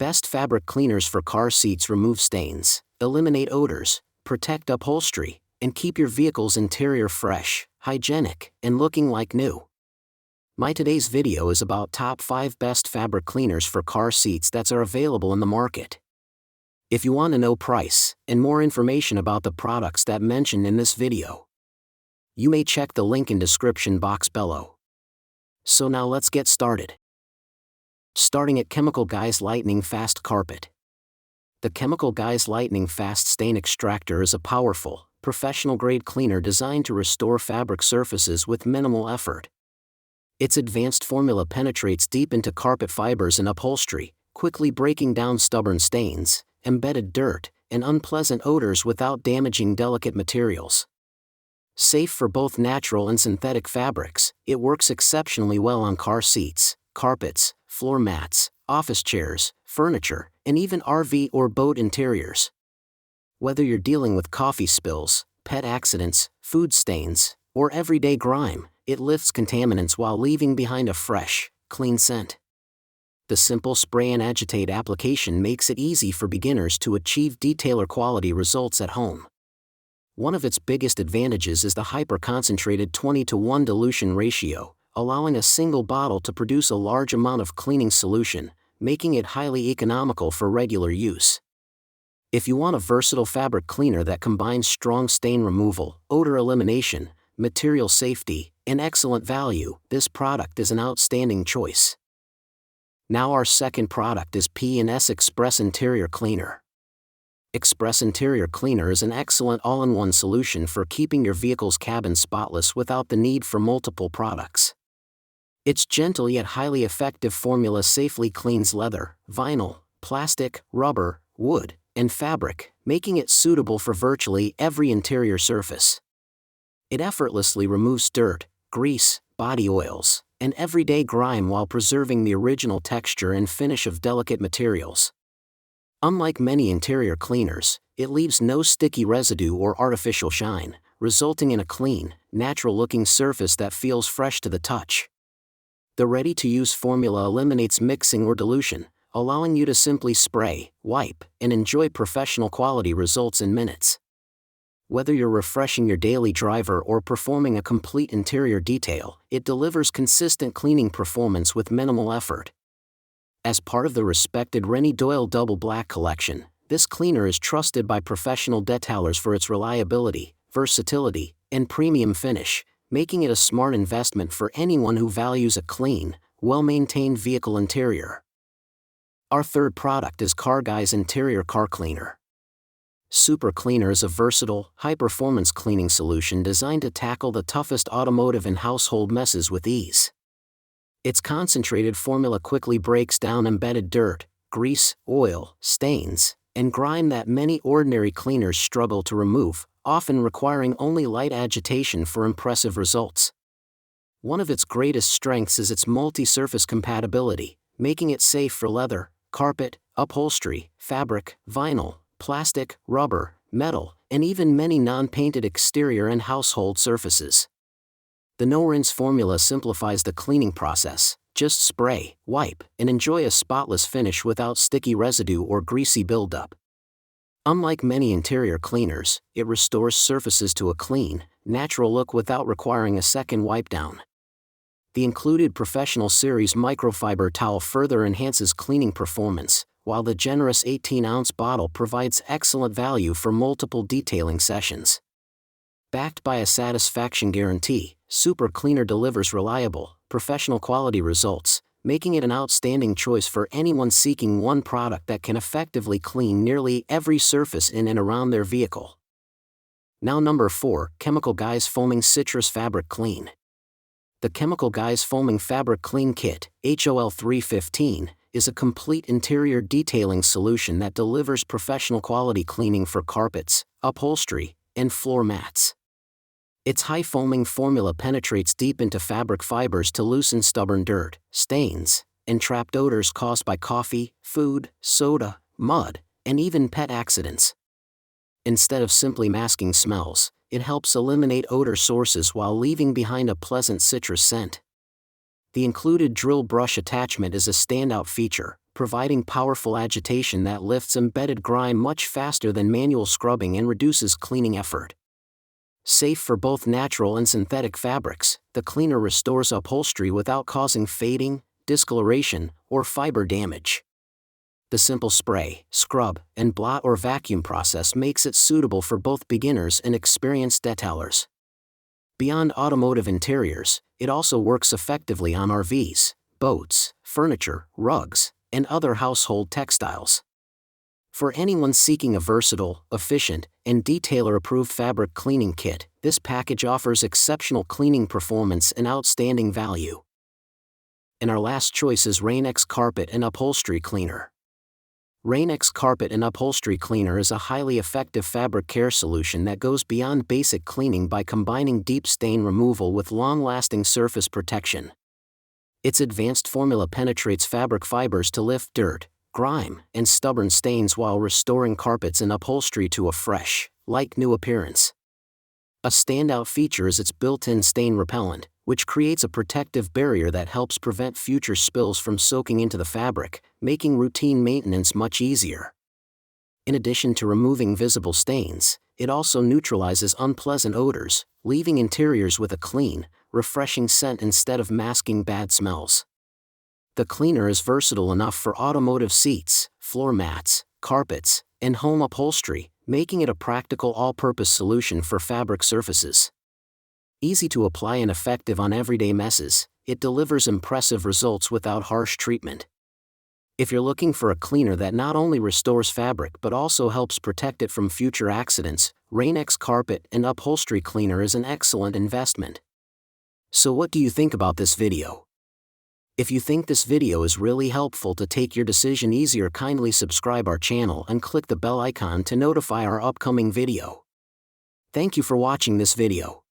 Best fabric cleaners for car seats: remove stains, eliminate odors, protect upholstery, and keep your vehicle's interior fresh, hygienic, and looking like new. My today's video is about top 5 best fabric cleaners for car seats that are available in the market. If you want to know price and more information about the products that mentioned in this video, you may check the link in description box below. So now let's get started. Starting at Chemical Guys Lightning Fast Carpet. The Chemical Guys Lightning Fast Stain Extractor is a powerful, professional-grade cleaner designed to restore fabric surfaces with minimal effort. Its advanced formula penetrates deep into carpet fibers and upholstery, quickly breaking down stubborn stains, embedded dirt, and unpleasant odors without damaging delicate materials. Safe for both natural and synthetic fabrics, it works exceptionally well on car seats, carpets, floor mats, office chairs, furniture, and even RV or boat interiors. Whether you're dealing with coffee spills, pet accidents, food stains, or everyday grime, it lifts contaminants while leaving behind a fresh, clean scent. The simple spray and agitate application makes it easy for beginners to achieve detailer-quality results at home. One of its biggest advantages is the hyper-concentrated 20:1 dilution ratio, allowing a single bottle to produce a large amount of cleaning solution, making it highly economical for regular use. If you want a versatile fabric cleaner that combines strong stain removal, odor elimination, material safety, and excellent value, this product is an outstanding choice. Now our second product is P&S Express Interior Cleaner. Express Interior Cleaner is an excellent all-in-one solution for keeping your vehicle's cabin spotless without the need for multiple products. Its gentle yet highly effective formula safely cleans leather, vinyl, plastic, rubber, wood, and fabric, making it suitable for virtually every interior surface. It effortlessly removes dirt, grease, body oils, and everyday grime while preserving the original texture and finish of delicate materials. Unlike many interior cleaners, it leaves no sticky residue or artificial shine, resulting in a clean, natural-looking surface that feels fresh to the touch. The ready-to-use formula eliminates mixing or dilution, allowing you to simply spray, wipe, and enjoy professional-quality results in minutes. Whether you're refreshing your daily driver or performing a complete interior detail, it delivers consistent cleaning performance with minimal effort. As part of the respected Rennie Doyle Double Black collection, this cleaner is trusted by professional detailers for its reliability, versatility, and premium finish, making it a smart investment for anyone who values a clean, well-maintained vehicle interior. Our third product is Car Guys Interior Car Cleaner. Super Cleaner is a versatile, high-performance cleaning solution designed to tackle the toughest automotive and household messes with ease. Its concentrated formula quickly breaks down embedded dirt, grease, oil, stains, and grime that many ordinary cleaners struggle to remove, often requiring only light agitation for impressive results. One of its greatest strengths is its multi-surface compatibility, making it safe for leather, carpet, upholstery, fabric, vinyl, plastic, rubber, metal, and even many non-painted exterior and household surfaces. The no-rinse formula simplifies the cleaning process. Just spray, wipe, and enjoy a spotless finish without sticky residue or greasy buildup. Unlike many interior cleaners, it restores surfaces to a clean, natural look without requiring a second wipe down. The included Professional Series microfiber towel further enhances cleaning performance, while the generous 18-ounce bottle provides excellent value for multiple detailing sessions. Backed by a satisfaction guarantee, Super Cleaner delivers reliable, professional-quality results, making it an outstanding choice for anyone seeking one product that can effectively clean nearly every surface in and around their vehicle. Now number 4, Chemical Guys Foaming Citrus Fabric Clean. The Chemical Guys Foaming Fabric Clean Kit, HOL 315, is a complete interior detailing solution that delivers professional-quality cleaning for carpets, upholstery, and floor mats. Its high-foaming formula penetrates deep into fabric fibers to loosen stubborn dirt, stains, and trapped odors caused by coffee, food, soda, mud, and even pet accidents. Instead of simply masking smells, it helps eliminate odor sources while leaving behind a pleasant citrus scent. The included drill brush attachment is a standout feature, providing powerful agitation that lifts embedded grime much faster than manual scrubbing and reduces cleaning effort. Safe for both natural and synthetic fabrics, the cleaner restores upholstery without causing fading, discoloration, or fiber damage. The simple spray, scrub, and blot or vacuum process makes it suitable for both beginners and experienced detailers. Beyond automotive interiors, it also works effectively on RVs, boats, furniture, rugs, and other household textiles. For anyone seeking a versatile, efficient, and detailer-approved fabric cleaning kit, this package offers exceptional cleaning performance and outstanding value. And our last choice is Rain-X Carpet and Upholstery Cleaner. Rain-X Carpet and Upholstery Cleaner is a highly effective fabric care solution that goes beyond basic cleaning by combining deep stain removal with long-lasting surface protection. Its advanced formula penetrates fabric fibers to lift dirt, grime, and stubborn stains while restoring carpets and upholstery to a fresh, like-new appearance. A standout feature is its built-in stain repellent, which creates a protective barrier that helps prevent future spills from soaking into the fabric, making routine maintenance much easier. In addition to removing visible stains, it also neutralizes unpleasant odors, leaving interiors with a clean, refreshing scent instead of masking bad smells. The cleaner is versatile enough for automotive seats, floor mats, carpets, and home upholstery, making it a practical all-purpose solution for fabric surfaces. Easy to apply and effective on everyday messes, it delivers impressive results without harsh treatment. If you're looking for a cleaner that not only restores fabric but also helps protect it from future accidents, Rain-X Carpet and Upholstery Cleaner is an excellent investment. So what do you think about this video? If you think this video is really helpful to take your decision easier, kindly subscribe our channel and click the bell icon to notify our upcoming video. Thank you for watching this video.